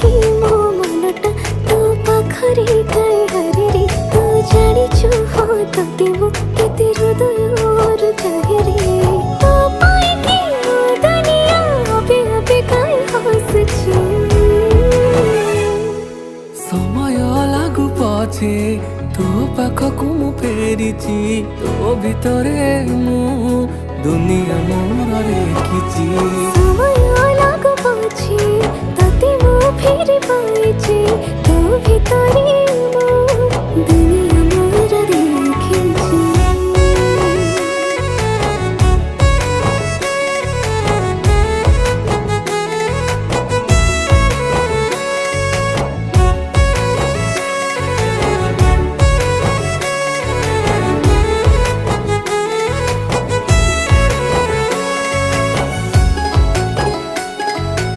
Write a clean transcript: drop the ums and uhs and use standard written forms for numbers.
कि मो मनटा तो पाखरे काई हरे तू जानिछु हो तते मो केते हृदय चाहे रे तो पाई कि मो दुनिया अबे अबे काई हसछु समय लागू पछे तो पाखकु मु फेरिची तो भितरे मु दुनिया मोर रेखिची समय